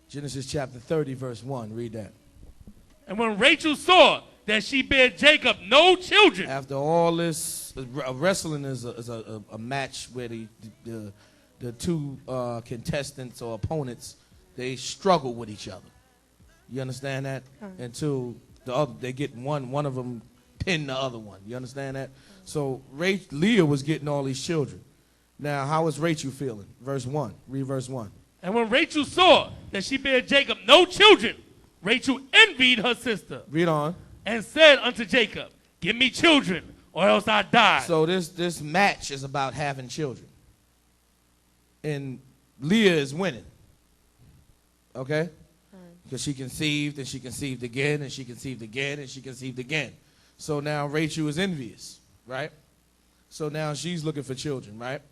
Genesis chapter 30, verse 1. Read that. And when Rachel saw that she bare Jacob no children. After all this, wrestling is a match where the two contestants or opponents, they struggle with each other. You understand that? Until they get one of them pin the other one. You understand that? So Leah was getting all these children. Now, how is Rachel feeling? Verse 1. Read verse 1. And when Rachel saw that she bare Jacob no children, Rachel envied her sister. Read on. And said unto Jacob, give me children, or else I die. So this match is about having children. And Leah is winning. Okay? Because she conceived, and she conceived again, and she conceived again, and she conceived again. So now Rachel is envious, right? So now she's looking for children, right?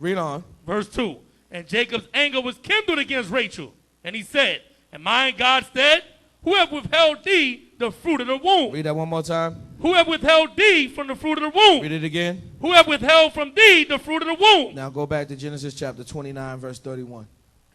Read on. Verse 2. And Jacob's anger was kindled against Rachel. And he said, am I in God's stead? Who have withheld thee the fruit of the womb? Read that one more time. Who have withheld thee from the fruit of the womb? Read it again. Who have withheld from thee the fruit of the womb? Now go back to Genesis chapter 29, verse 31.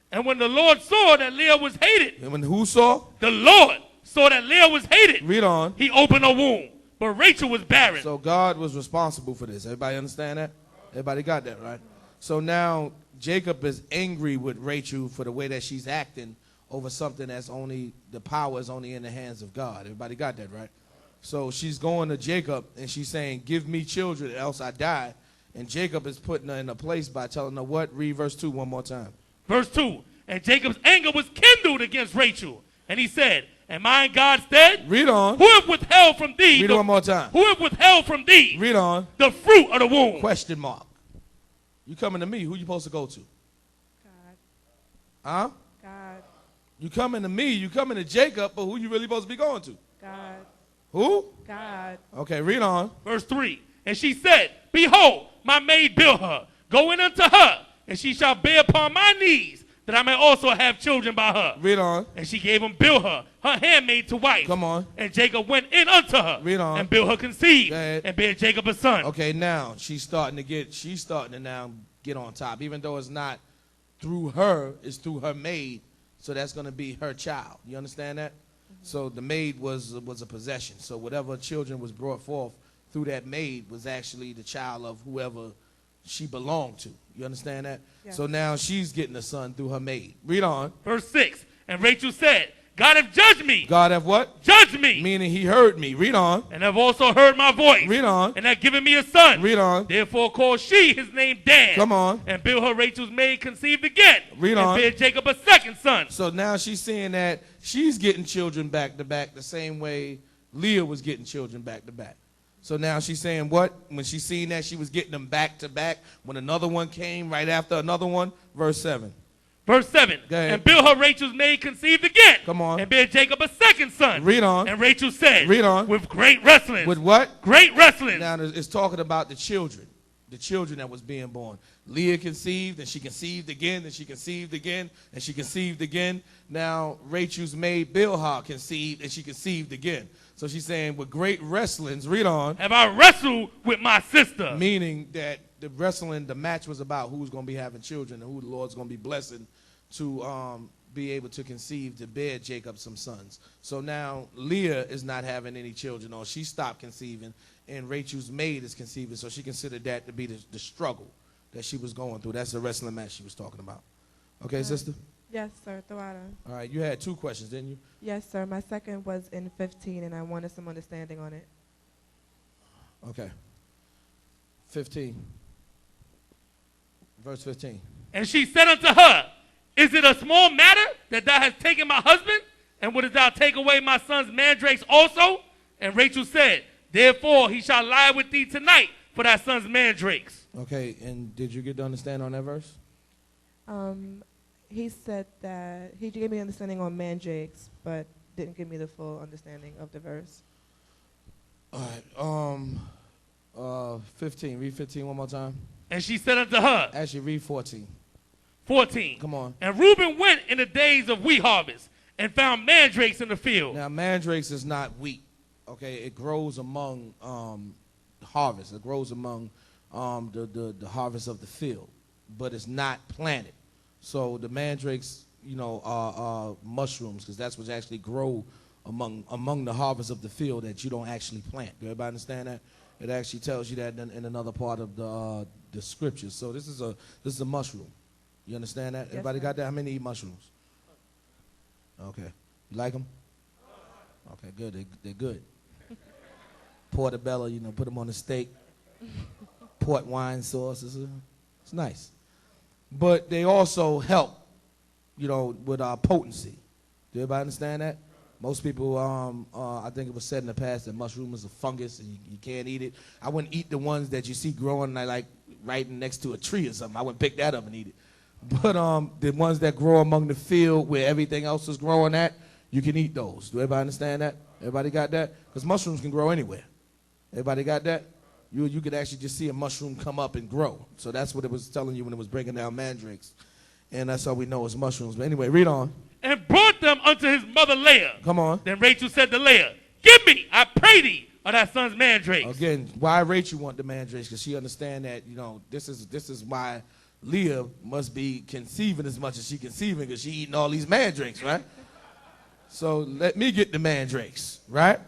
And when the Lord saw that Leah was hated. And when who saw? The Lord saw that Leah was hated. Read on. He opened her womb. But Rachel was barren. So God was responsible for this. Everybody understand that? Everybody got that, right? So now Jacob is angry with Rachel for the way that she's acting over something that's only, the power is only in the hands of God. Everybody got that, right? So she's going to Jacob and she's saying, give me children else I die. And Jacob is putting her in a place by telling her what? Read verse 2 one more time. Verse 2. And Jacob's anger was kindled against Rachel. And he said, am I in God's stead? Read on. Who have withheld from thee? Read it one more time. Who have withheld from thee? Read on. The fruit of the womb. Question mark. You coming to me, who you supposed to go to? God. Huh? God. You coming to me, you coming to Jacob, but who you really supposed to be going to? God. Who? God. Okay, read on. Verse 3. And she said, behold, my maid Bilhah, go in unto her, and she shall bear upon my knees, that I may also have children by her. Read on. And she gave him Bilhah, her handmaid, to wife. Come on. And Jacob went in unto her. Read on. And Bilhah conceived, and bare Jacob a son. Okay, now she's starting to now get on top. Even though it's not through her, it's through her maid. So that's going to be her child. You understand that? So the maid was a possession. So whatever children was brought forth through that maid was actually the child of whoever she belonged to. You understand that? Yeah. So now she's getting a son through her maid. Read on. Verse 6. And Rachel said, God have judged me. God have what? Judged me. Meaning he heard me. Read on. And have also heard my voice. Read on. And have given me a son. Read on. Therefore called she his name Dan. Come on. And Bilhah, Rachel's maid, conceived again. Read on. And bare Jacob a second son. So now she's saying that she's getting children back to back the same way Leah was getting children back to back. So now she's saying what? When she seen that she was getting them back to back, when another one came right after another one, verse 7. Verse 7. And Bilhah, Rachel's maid, conceived again. Come on. And bare Jacob a second son. Read on. And Rachel said. Read on. With great wrestling. With what? Great wrestling. Now it's talking about the children that was being born. Leah conceived, and she conceived again, and she conceived again, and she conceived again. Now Rachel's maid Bilhah conceived, and she conceived again. So she's saying, with great wrestlings, read on. Have I wrestled with my sister? Meaning that the wrestling, the match was about who's going to be having children and who the Lord's going to be blessing to be able to conceive, to bear Jacob some sons. So now Leah is not having any children, or she stopped conceiving, and Rachel's maid is conceiving. So she considered that to be the struggle that she was going through. That's the wrestling match she was talking about. Okay, sister? Yes, sir. Thawada. All right, you had 2 questions, didn't you? Yes, sir. My second was in 15, and I wanted some understanding on it. Okay. 15. Verse 15. And she said unto her, is it a small matter that thou hast taken my husband? And wouldest thou take away my son's mandrakes also? And Rachel said, therefore he shall lie with thee tonight for thy son's mandrakes. Okay, and did you get to understand on that verse? He said that he gave me understanding on mandrakes, but didn't give me the full understanding of the verse. All right. 15. Read 15 one more time. And she said unto her. Actually, read 14. 14. Come on. And Reuben went in the days of wheat harvest and found mandrakes in the field. Now, mandrakes is not wheat. Okay, it grows among harvest. It grows among the harvest of the field, but it's not planted. So the mandrakes, are mushrooms, because that's what actually grow among the harvest of the field that you don't actually plant. Do everybody understand that? It actually tells you that in another part of the scriptures. So this is a mushroom. You understand that? Yes, Everybody sir. got that? How many eat mushrooms? Okay. You like them? Okay, good. They're good. Portobello, put them on the steak. Port wine sauce. It's nice. But they also help, with potency. Do everybody understand that? Most people, I think it was said in the past that mushroom is a fungus and you can't eat it. I wouldn't eat the ones that you see growing like right next to a tree or something. I wouldn't pick that up and eat it. But the ones that grow among the field where everything else is growing at, you can eat those. Do everybody understand that? Everybody got that? Because mushrooms can grow anywhere. Everybody got that? You could actually just see a mushroom come up and grow. So that's what it was telling you when it was breaking down mandrakes. And that's how we know it's mushrooms. But anyway, read on. And brought them unto his mother Leah. Come on. Then Rachel said to Leah, give me, I pray thee, of thy son's mandrakes. Again, why Rachel want the mandrakes? Because she understand that, this is why Leah must be conceiving as much as she conceiving, because she eating all these mandrakes, right? So let me get the mandrakes, right?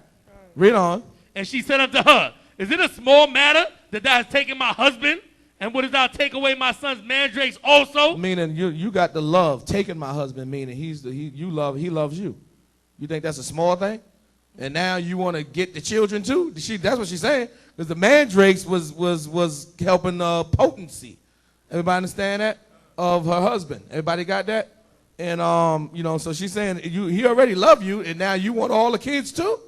Read on. And she said unto her, is it a small matter that thou hast taken my husband? And wouldest thou take away my son's mandrakes also? Meaning you got the love, taking my husband, meaning he loves you. You think that's a small thing? And now you want to get the children too? That's what she's saying. Because the mandrakes was helping potency. Everybody understand that? Of her husband. Everybody got that? And so she's saying he already loved you, and now you want all the kids too?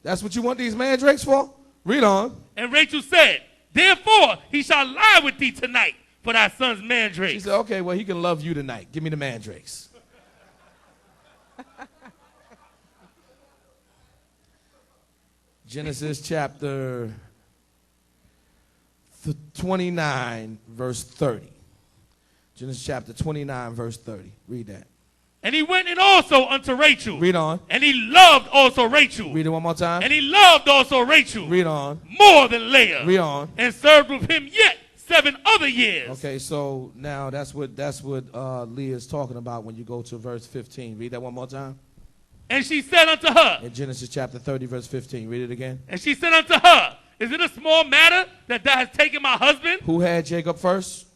That's what you want these mandrakes for? Read on. And Rachel said, therefore he shall lie with thee tonight for thy son's mandrakes. She said, okay, well, he can love you tonight. Give me the mandrakes. Genesis chapter 29, verse 30. Genesis chapter 29, verse 30. Read that. And he went in also unto Rachel. Read on. And he loved also Rachel. Read it one more time. And he loved also Rachel. Read on. More than Leah. Read on. And served with him yet 7 other years. Okay, so now that's what Leah is talking about when you go to verse 15. Read that one more time. And she said unto her. In Genesis chapter 30, verse 15. Read it again. And she said unto her, is it a small matter that thou hast taken my husband? Who had Jacob first?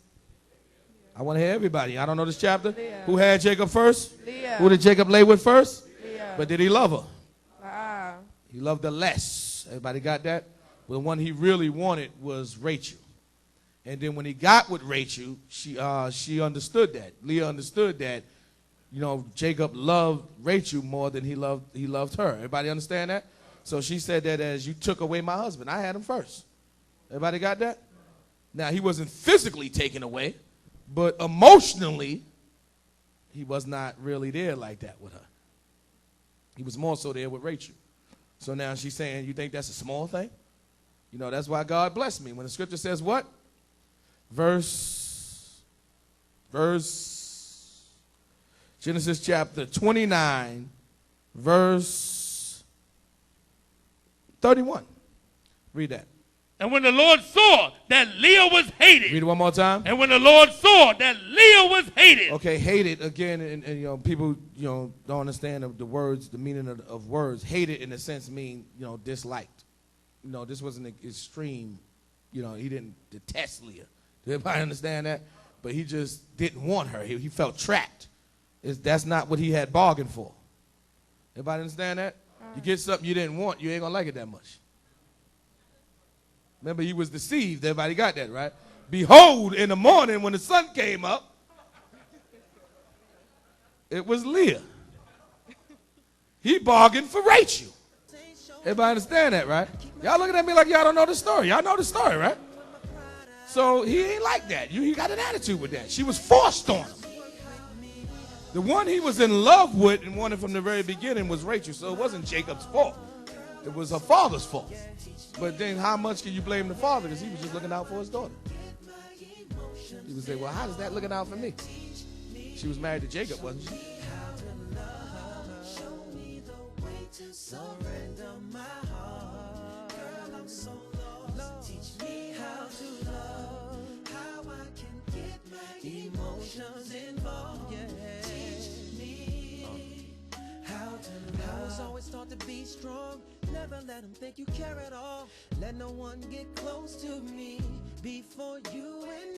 I want to hear everybody. I don't know this chapter. Leah. Who had Jacob first? Leah. Who did Jacob lay with first? Leah. But did he love her? Ah. He loved her less. Everybody got that? But the one he really wanted was Rachel. And then when he got with Rachel, she understood that. Leah understood that, Jacob loved Rachel more than he loved her. Everybody understand that? So she said that as you took away my husband, I had him first. Everybody got that? Now, he wasn't physically taken away, but emotionally, he was not really there like that with her. He was more so there with Rachel. So now she's saying, you think that's a small thing? That's why God blessed me. When the scripture says what? Genesis chapter 29, verse 31. Read that. And when the Lord saw that Leah was hated. Read it one more time. And when the Lord saw that Leah was hated. Okay, hated again, and people don't understand the words, the meaning of words. Hated in a sense mean disliked. This wasn't an extreme. He didn't detest Leah. Did everybody understand that? But he just didn't want her. He felt trapped. That's not what he had bargained for. Everybody understand that? You get something you didn't want, you ain't gonna like it that much. Remember, he was deceived. Everybody got that, right? Behold, in the morning when the sun came up, it was Leah. He bargained for Rachel. Everybody understand that, right? Y'all looking at me like y'all don't know the story. Y'all know the story, right? So he ain't like that. He got an attitude with that. She was forced on him. The one he was in love with and wanted from the very beginning was Rachel. So it wasn't Jacob's fault. It was her father's fault. But then how much can you blame the father? Because he was just looking out for his daughter. You would say, well, how is that looking out for me? She was married to Jacob, wasn't she? Teach me how to love, how I can get my emotions involved. yeah. Teach me how to love. I was always taught to be strong. Never let them think you care at all. Let no one get close to me before you and